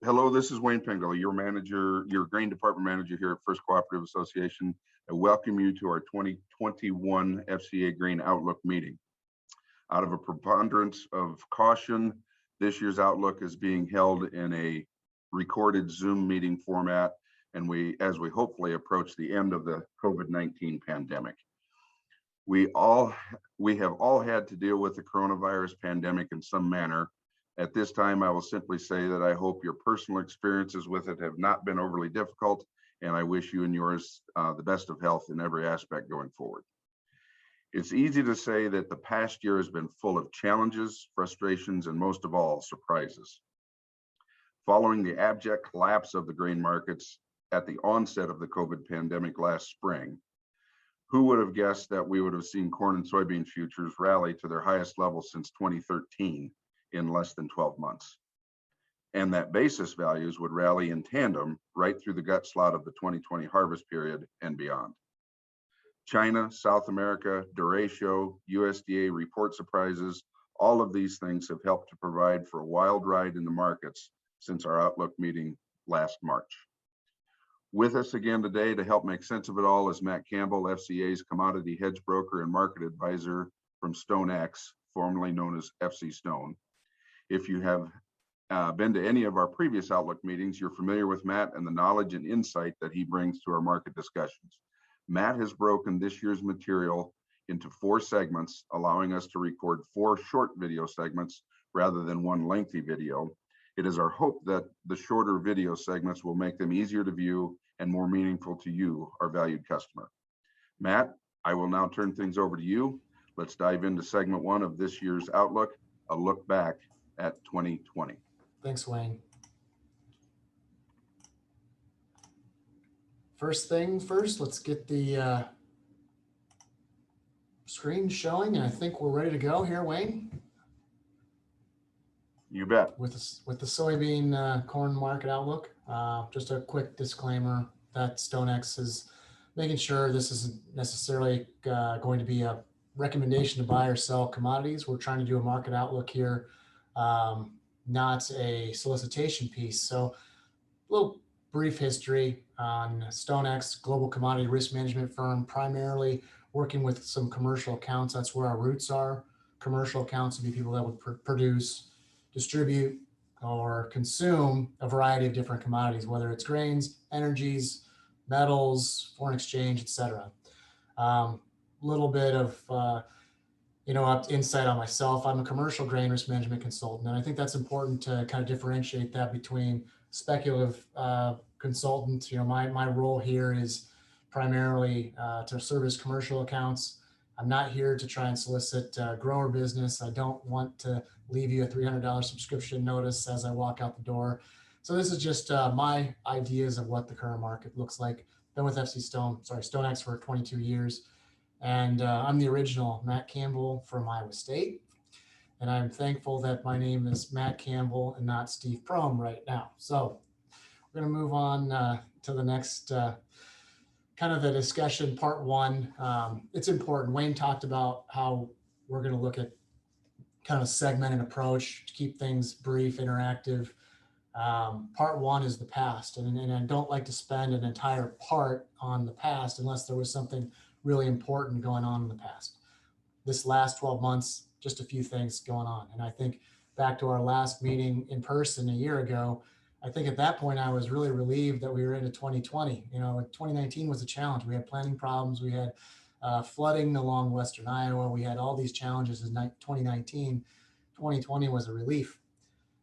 Hello, this is Wayne Pengel, your grain department manager here at First Cooperative Association. I welcome you to our 2021 FCA Grain Outlook meeting. Out of a preponderance of caution, this year's Outlook is being held in a recorded Zoom meeting format, and as we hopefully approach the end of the COVID-19 pandemic. We have all had to deal with the coronavirus pandemic in some manner. At this time, I will simply say that I hope your personal experiences with it have not been overly difficult, and I wish you and yours the best of health in every aspect going forward. It's easy to say that the past year has been full of challenges, frustrations, and most of all, surprises. Following the abject collapse of the grain markets at the onset of the COVID pandemic last spring, who would have guessed that we would have seen corn and soybean futures rally to their highest level since 2013? In less than 12 months, and that basis values would rally in tandem right through the gut slot of the 2020 harvest period and beyond. China, South America, derecho, USDA report surprises, all of these things have helped to provide for a wild ride in the markets since our Outlook meeting last March. With us again today to help make sense of it all is Matt Campbell, FCA's commodity hedge broker and market advisor from StoneX, formerly known as FC Stone. If you have been to any of our previous Outlook meetings, you're familiar with Matt and the knowledge and insight that he brings to our market discussions. Matt has broken this year's material into 4 segments, allowing us to record 4 short video segments rather than one lengthy video. It is our hope that the shorter video segments will make them easier to view and more meaningful to you, our valued customer. Matt, I will now turn things over to you. Let's dive into segment 1 of this year's Outlook, a look back at 2020. Thanks, Wayne. First thing first, let's get the screen showing, and I think we're ready to go here, Wayne. You bet. With the soybean corn market outlook, just a quick disclaimer that StoneX is making sure this isn't necessarily going to be a recommendation to buy or sell commodities. We're trying to do a market outlook here, not a solicitation piece. So a little brief history on StoneX, global commodity risk management firm, primarily working with some commercial accounts. That's where our roots are. Commercial accounts would be people that would produce, distribute, or consume a variety of different commodities, whether it's grains, energies, metals, foreign exchange, etc. Little bit of insight on myself. I'm a commercial grain risk management consultant, and I think that's important to kind of differentiate that between speculative consultant. My role here is primarily to service commercial accounts. I'm not here to try and solicit grower business. I don't want to leave you a $300 subscription notice as I walk out the door. So this is just my ideas of what the current market looks like. Been with StoneX for 22 years. And I'm the original Matt Campbell from Iowa State. And I'm thankful that my name is Matt Campbell and not Steve Prohm right now. So we're going to move on to the next kind of a discussion, part 1. It's important. Wayne talked about how we're going to look at kind of a segmented approach to keep things brief, interactive. Part 1 is the past. And I don't like to spend an entire part on the past unless there was something really important going on in the past. This last 12 months, just a few things going on. And I think back to our last meeting in person a year ago, I think at that point I was really relieved that we were into 2020. 2019 was a challenge. We had planting problems. We had flooding along Western Iowa. We had all these challenges in 2019. 2020 was a relief.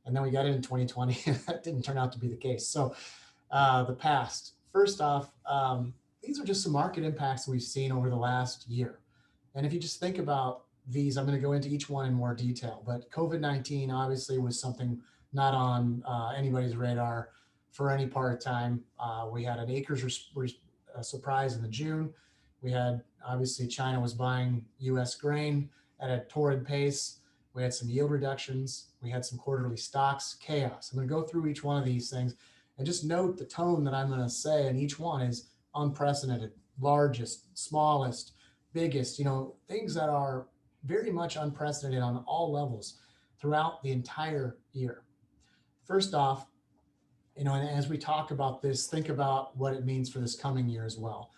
And then we got into 2020 and that didn't turn out to be the case. So the past, first off, these are just some market impacts we've seen over the last year. And if you just think about these, I'm going to go into each one in more detail, but COVID-19 obviously was something not on anybody's radar for any part of time. We had an acres surprise in the June. We had, obviously, China was buying US grain at a torrid pace. We had some yield reductions. We had some quarterly stocks, chaos. I'm going to go through each one of these things and just note the tone that I'm going to say in each one is unprecedented, largest, smallest, biggest, things that are very much unprecedented on all levels throughout the entire year. First off, And as we talk about this, think about what it means for this coming year as well.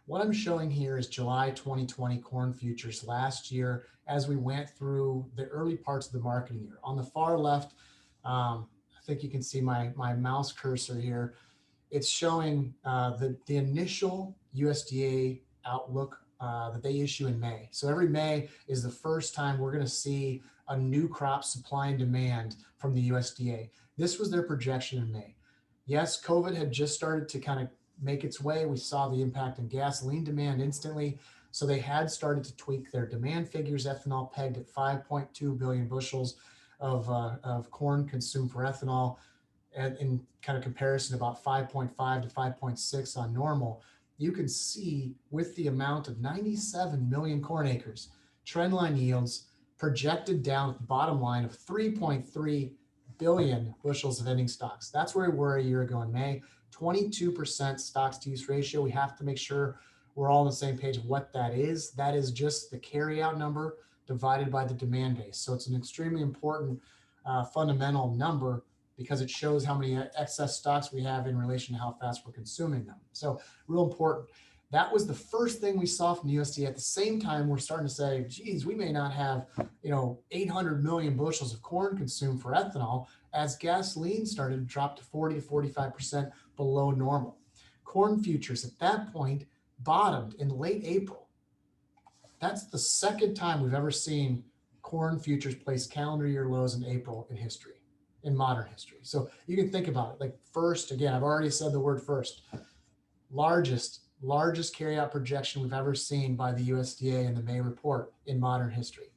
What I'm showing here is July 2020 corn futures last year as we went through the early parts of the marketing year. On the far left, I think you can see my mouse cursor here. It's showing the initial USDA outlook that they issue in May. So every May is the first time we're going to see a new crop supply and demand from the USDA. This was their projection in May. Yes, COVID had just started to kind of make its way. We saw the impact in gasoline demand instantly. So they had started to tweak their demand figures, ethanol pegged at 5.2 billion bushels of corn consumed for ethanol, and in kind of comparison about 5.5 to 5.6 on normal. You can see with the amount of 97 million corn acres, trendline yields projected down at the bottom line of 3.3 billion bushels of ending stocks. That's where we were a year ago in May. 22% stocks to use ratio. We have to make sure we're all on the same page of what that is. That is just the carryout number divided by the demand base. So it's an extremely important fundamental number because it shows how many excess stocks we have in relation to how fast we're consuming them. So real important. That was the first thing we saw from the USDA. At the same time, we're starting to say, geez, we may not have, 800 million bushels of corn consumed for ethanol as gasoline started to drop to 40 to 45% below normal. Corn futures at that point bottomed in late April. That's the second time we've ever seen corn futures place calendar year lows in April in history, in modern history. So you can think about it. Like first, again, I've already said the word first, largest carryout projection we've ever seen by the USDA in the May report in modern history.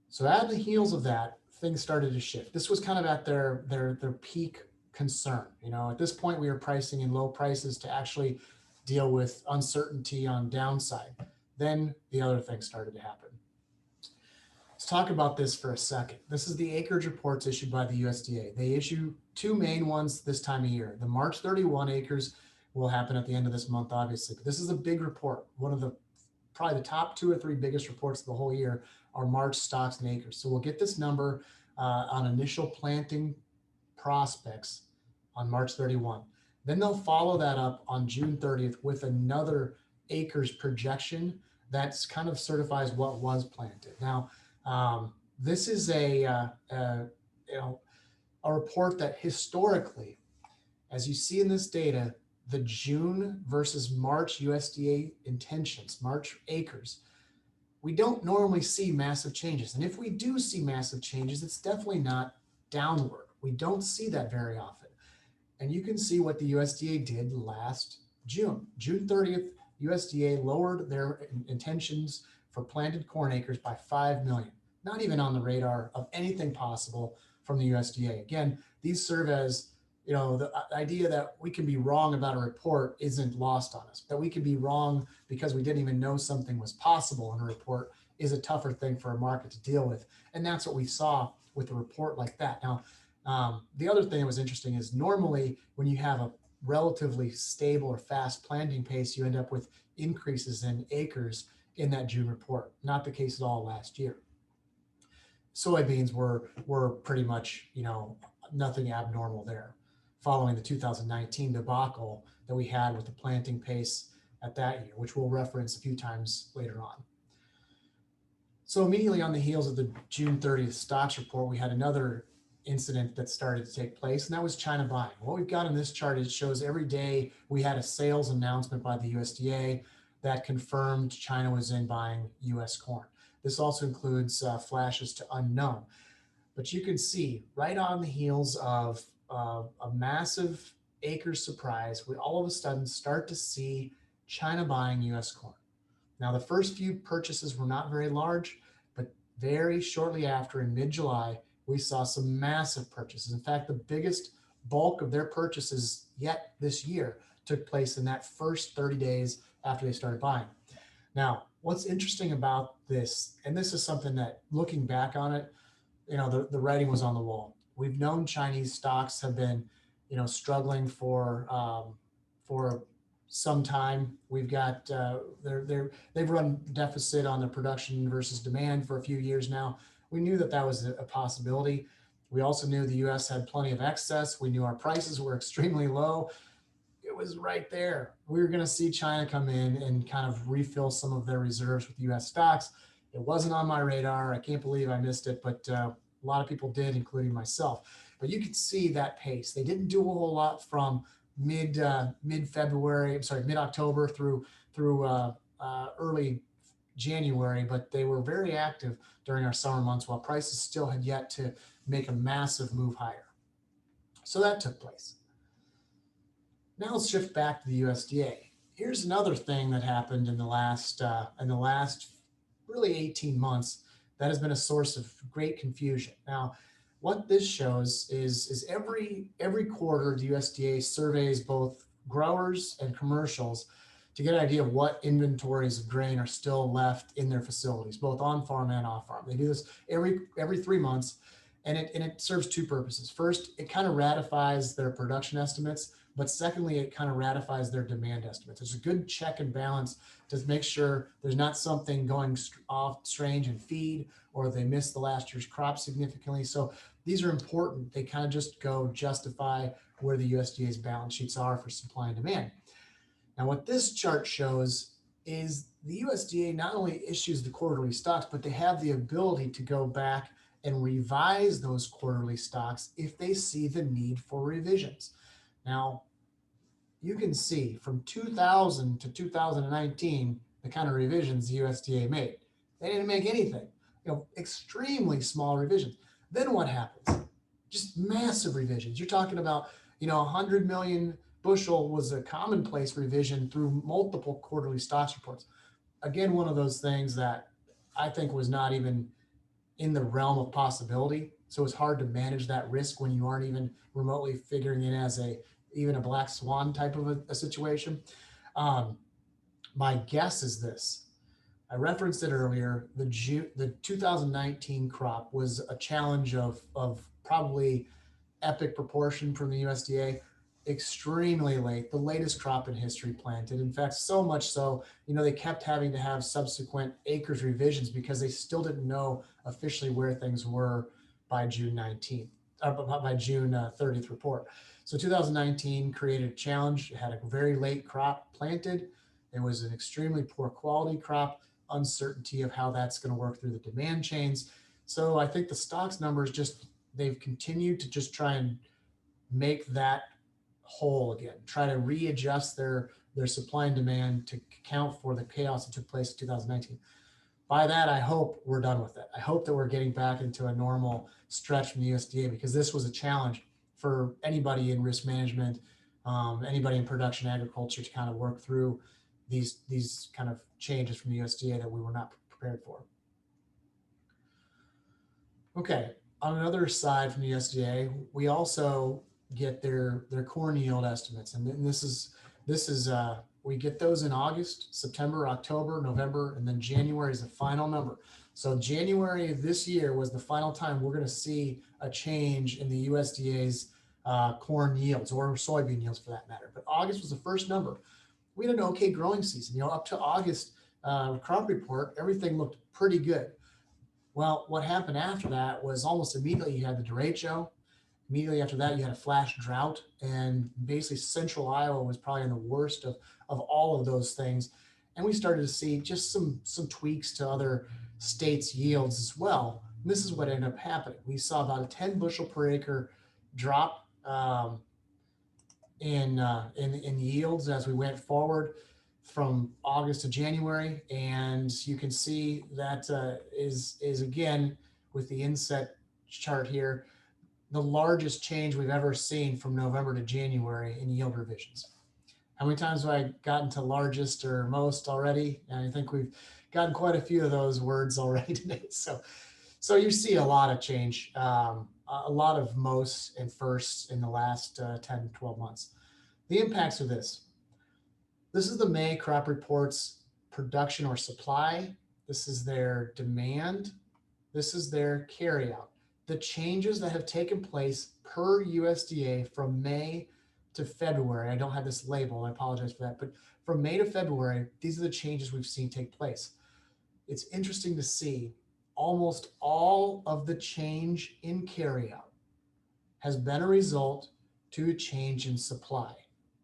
So at the heels of that, things started to shift. This was kind of at their peak concern. At this point, we were pricing in low prices to actually deal with uncertainty on downside. Then the other things started to happen. Let's talk about this for a second. This is the acreage reports issued by the USDA. They issue two main ones this time of year. The March 31 acres will happen at the end of this month, obviously. But this is a big report. One of probably the top 2 or 3 biggest reports of the whole year are March stocks and acres. So we'll get this number on initial planting prospects on March 31. Then they'll follow that up on June 30th with another acres projection that's kind of certifies what was planted. Now, this is a report that historically, as you see in this data, the June versus March USDA intentions, March acres, we don't normally see massive changes. And if we do see massive changes, it's definitely not downward. We don't see that very often. And you can see what the USDA did last June. June 30th, USDA lowered their intentions for planted corn acres by 5 million. Not even on the radar of anything possible from the USDA. Again, these serve as, the idea that we can be wrong about a report isn't lost on us. That we can be wrong because we didn't even know something was possible in a report is a tougher thing for a market to deal with. And that's what we saw with a report like that. Now, the other thing that was interesting is normally when you have a relatively stable or fast planting pace, you end up with increases in acres in that June report. Not the case at all last year. Soybeans were pretty much, nothing abnormal there following the 2019 debacle that we had with the planting pace at that year, which we'll reference a few times later on. So immediately on the heels of the June 30th stocks report, we had another incident that started to take place, and that was China buying. What we've got in this chart is shows every day we had a sales announcement by the USDA that confirmed China was in buying US corn. This also includes flashes to unknown. But you can see right on the heels of a massive acres surprise, we all of a sudden start to see China buying US corn. Now, the first few purchases were not very large, but very shortly after, in mid-July, we saw some massive purchases. In fact, the biggest bulk of their purchases yet this year took place in that first 30 days after they started buying. Now, what's interesting about this, and this is something that looking back on it, the writing was on the wall. We've known Chinese stocks have been, struggling for some time. We've got they've run deficit on their production versus demand for a few years now. We knew that was a possibility. We also knew the US had plenty of excess. We knew our prices were extremely low. It was right there. We were going to see China come in and kind of refill some of their reserves with US stocks. It wasn't on my radar. I can't believe I missed it, but a lot of people did, including myself. But you could see that pace. They didn't do a whole lot from mid February. I'm sorry, mid October through early January, but they were very active during our summer months while prices still had yet to make a massive move higher. So that took place. Now let's shift back to the USDA. Here's another thing that happened in the last really 18 months that has been a source of great confusion. Now, what this shows is every quarter the USDA surveys both growers and commercials to get an idea of what inventories of grain are still left in their facilities, both on farm and off farm. They do this every 3 months, and it serves two purposes. First, it kind of ratifies their production estimates, but secondly, it kind of ratifies their demand estimates. There's a good check and balance to make sure there's not something going off strange in feed, or they missed the last year's crop significantly. So these are important. They kind of just go justify where the USDA's balance sheets are for supply and demand. Now, what this chart shows is the USDA not only issues the quarterly stocks, but they have the ability to go back and revise those quarterly stocks if they see the need for revisions. Now, you can see from 2000 to 2019, the kind of revisions the USDA made. They didn't make anything, extremely small revisions. Then what happens? Just massive revisions. You're talking about, 100 million bushel was a commonplace revision through multiple quarterly stocks reports. Again, one of those things that I think was not even in the realm of possibility. So it's hard to manage that risk when you aren't even remotely figuring it as even a black swan type of a situation. My guess is this. I referenced it earlier. The 2019 crop was a challenge of probably epic proportion from the USDA. Extremely late, the latest crop in history planted. In fact, so much so, they kept having to have subsequent acres revisions because they still didn't know officially where things were by June 19th, by June 30th report. So 2019 created a challenge. It had a very late crop planted. It was an extremely poor quality crop, uncertainty of how that's going to work through the demand chains. So I think the stocks numbers they've continued to just try and make that whole again, try to readjust their supply and demand to account for the chaos that took place in 2019. By that, I hope we're done with it. I hope that we're getting back into a normal stretch from the USDA, because this was a challenge for anybody in risk management, anybody in production agriculture, to kind of work through these kind of changes from the USDA that we were not prepared for. Okay, on another side from the USDA, we also get their corn yield estimates, and this is we get those in August, September, October, November, and then January is the final number. So January of this year was the final time we're going to see a change in the USDA's corn yields, or soybean yields for that matter. But August was the first number. We had an okay growing season. Up to August crop report, everything looked pretty good. Well, what happened after that was almost immediately you had the derecho. Immediately after that, you had a flash drought, and basically central Iowa was probably in the worst of all of those things. And we started to see just some tweaks to other states' yields as well. And this is what ended up happening. We saw about a 10 bushel per acre drop in yields as we went forward from August to January. And you can see that is again, with the inset chart here, the largest change we've ever seen from November to January in yield revisions. How many times have I gotten to largest or most already? And I think we've gotten quite a few of those words already today. So you see a lot of change, a lot of most and firsts in the last 10, 12 months. The impacts of this. This is the May crop reports production or supply. This is their demand. This is their carryout. The changes that have taken place per USDA from May to February. I don't have this label, I apologize for that, but from May to February, these are the changes we've seen take place. It's interesting to see almost all of the change in carryout has been a result to a change in supply,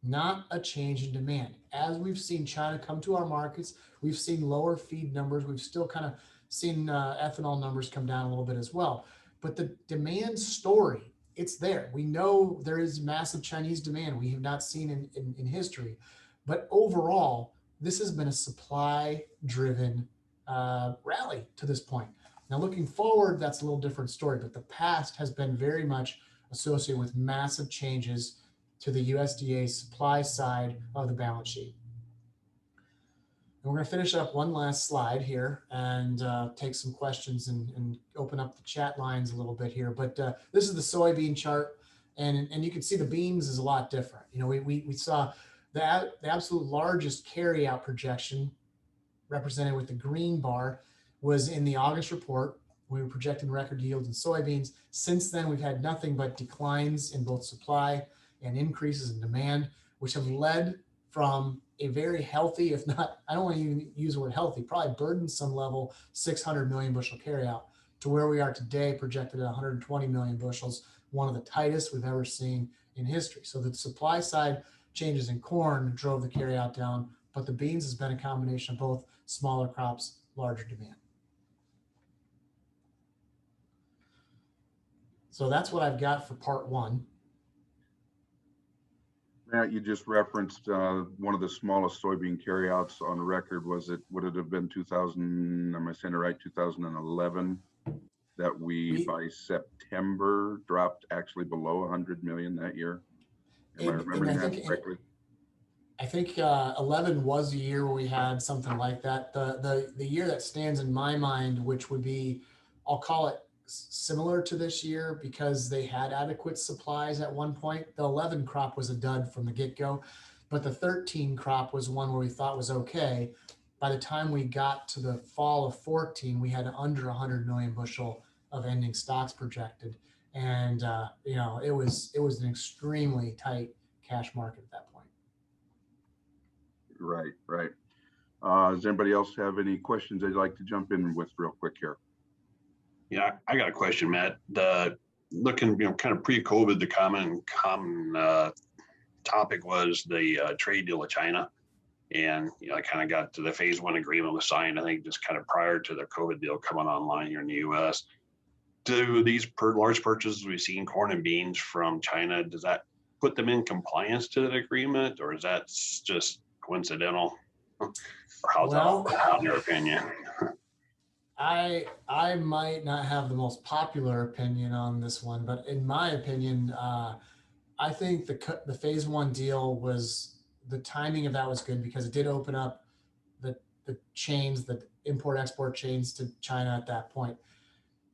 not a change in demand. As we've seen China come to our markets, we've seen lower feed numbers. We've still kind of seen ethanol numbers come down a little bit as well. But the demand story, it's there. We know there is massive Chinese demand we have not seen in history. But overall, this has been a supply driven rally to this point. Now, looking forward, that's a little different story, but the past has been very much associated with massive changes to the USDA supply side of the balance sheet. And we're going to finish up one last slide here and take some questions and open up the chat lines a little bit here. But this is the soybean chart, and you can see the beans is a lot different. You know, we saw the absolute largest carryout projection represented with the green bar was in the August report. We were projecting record yields in soybeans. Since then, we've had nothing but declines in both supply and increases in demand, which have led from a very healthy, if not, I don't want to even use the word healthy, probably burdensome level, 600 million bushel carryout to where we are today, projected at 120 million bushels, one of the tightest we've ever seen in history. So the supply side changes in corn drove the carryout down, but the beans has been a combination of both smaller crops, larger demand. So that's what I've got for part one. Matt, you just referenced one of the smallest soybean carryouts on record. Would it have been 2000, am I saying it right, 2011, that we by September dropped actually below 100 million that year? Am I remembering that correctly? I think 11 was a year where we had something like that. The year that stands in my mind, which would be, I'll call it similar to this year because they had adequate supplies at one point. The 11 crop was a dud from the get-go, but the 13 crop was one where we thought was okay. By the time we got to the fall of 14, we had under 100 million bushel of ending stocks projected. And, you know, it was an extremely tight cash market at that point. Right. Does anybody else have any questions they'd like to jump in with real quick here? Yeah, I got a question, Matt. Looking, kind of pre-COVID, the common topic was the trade deal with China, and I kind of got to the phase one agreement was signed. I think just kind of prior to the COVID deal coming online here in the U.S. Do these large purchases we've seen corn and beans from China, does that put them in compliance to that agreement, or is that just coincidental? Or how's that in your opinion? I might not have the most popular opinion on this one, but in my opinion, I think the phase one deal was, the timing of that was good because it did open up the chains, the import-export chains to China at that point.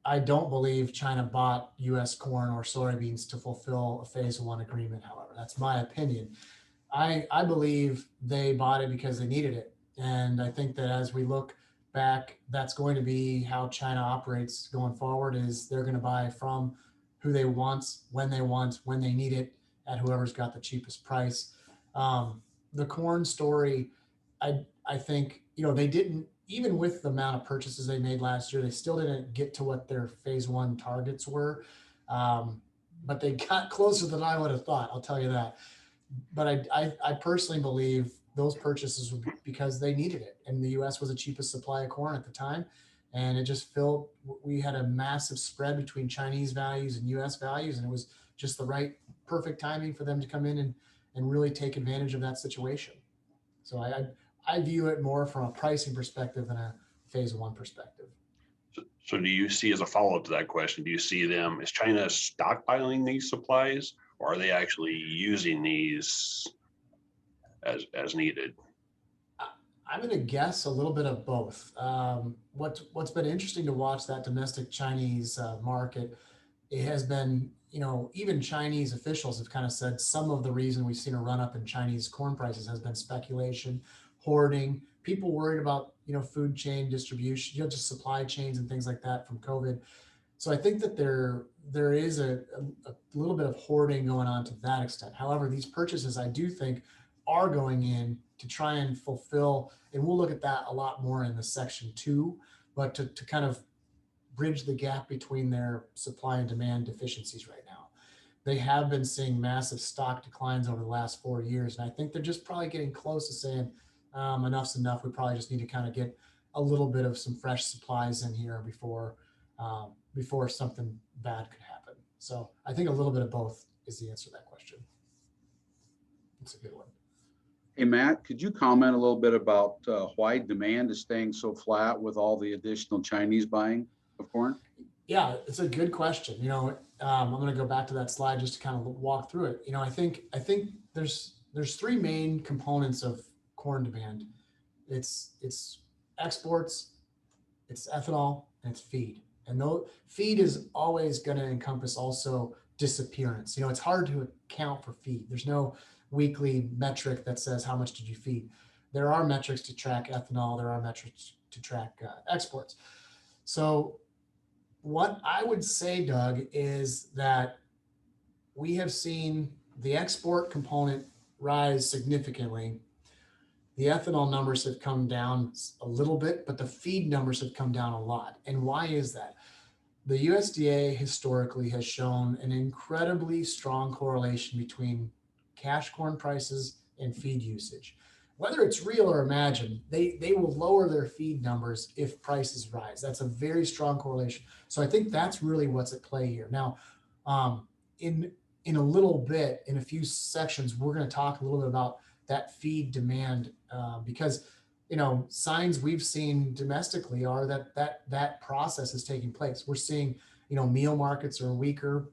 I don't believe China bought U.S. corn or soybeans to fulfill a phase one agreement, however. That's my opinion. I believe they bought it because they needed it. And I think that as we look back, that's going to be how China operates going forward, is they're going to buy from who they want, when they need it, at whoever's got the cheapest price. The corn story, I think, they didn't, even with the amount of purchases they made last year, they still didn't get to what their phase one targets were. But they got closer than I would have thought, I'll tell you that. But I personally believe those purchases were because they needed it. And the U.S. was the cheapest supply of corn at the time. And it just we had a massive spread between Chinese values and U.S. values. And it was just the perfect timing for them to come in and really take advantage of that situation. So I view it more from a pricing perspective than a phase one perspective. So do you see, as a follow-up to that question, do you see them, is China stockpiling these supplies, or are they actually using these as needed? I'm going to guess a little bit of both. What's been interesting to watch that domestic Chinese market, it has been, even Chinese officials have kind of said some of the reason we've seen a run up in Chinese corn prices has been speculation, hoarding, people worried about, food chain distribution, just supply chains and things like that from COVID. So I think that there is a little bit of hoarding going on to that extent. However, these purchases, I do think, are going in to try and fulfill, and we'll look at that a lot more in the section 2, but to kind of bridge the gap between their supply and demand deficiencies right now. they have been seeing massive stock declines over the last 4 years. And I think they're just probably getting close to saying enough's enough. We probably just need to kind of get a little bit of some fresh supplies in here before something bad could happen. So I think a little bit of both is the answer to that question. It's a good one. Hey, Matt, could you comment a little bit about why demand is staying so flat with all the additional Chinese buying of corn? Yeah, it's a good question. I'm going to go back to that slide just to kind of walk through it. I think there's three main components of corn demand. It's exports, it's ethanol, and it's feed. And though feed is always going to encompass also disappearance. It's hard to account for feed. There's no weekly metric that says how much did you feed. There are metrics to track ethanol. There are metrics to track exports. So what I would say, Doug, is that we have seen the export component rise significantly. The ethanol numbers have come down a little bit, but the feed numbers have come down a lot. And why is that? The USDA historically has shown an incredibly strong correlation between cash corn prices and feed usage. Whether it's real or imagined, they will lower their feed numbers if prices rise. That's a very strong correlation. So I think that's really what's at play here. Now, in a little bit, in a few sections, we're going to talk a little bit about that feed demand because signs we've seen domestically are that process is taking place. We're seeing meal markets are weaker.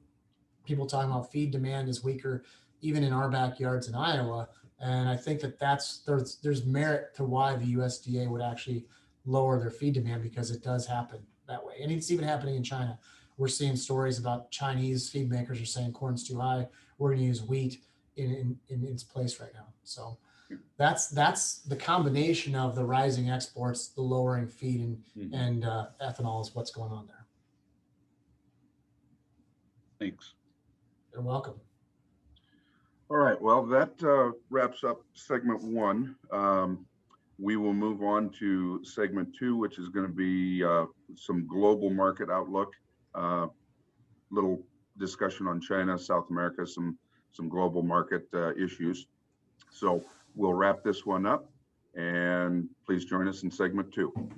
People talking about feed demand is weaker, even in our backyards in Iowa. And I think there's merit to why the USDA would actually lower their feed demand, because it does happen that way. And it's even happening in China. We're seeing stories about Chinese feed makers are saying corn's too high. We're going to use wheat in its place right now. So that's the combination of the rising exports, the lowering feed, and ethanol is what's going on there. Thanks. You're welcome. All right, well, that wraps up segment one. We will move on to segment two, which is going to be some global market outlook, little discussion on China, South America, some global market issues. So we'll wrap this one up, and please join us in segment two.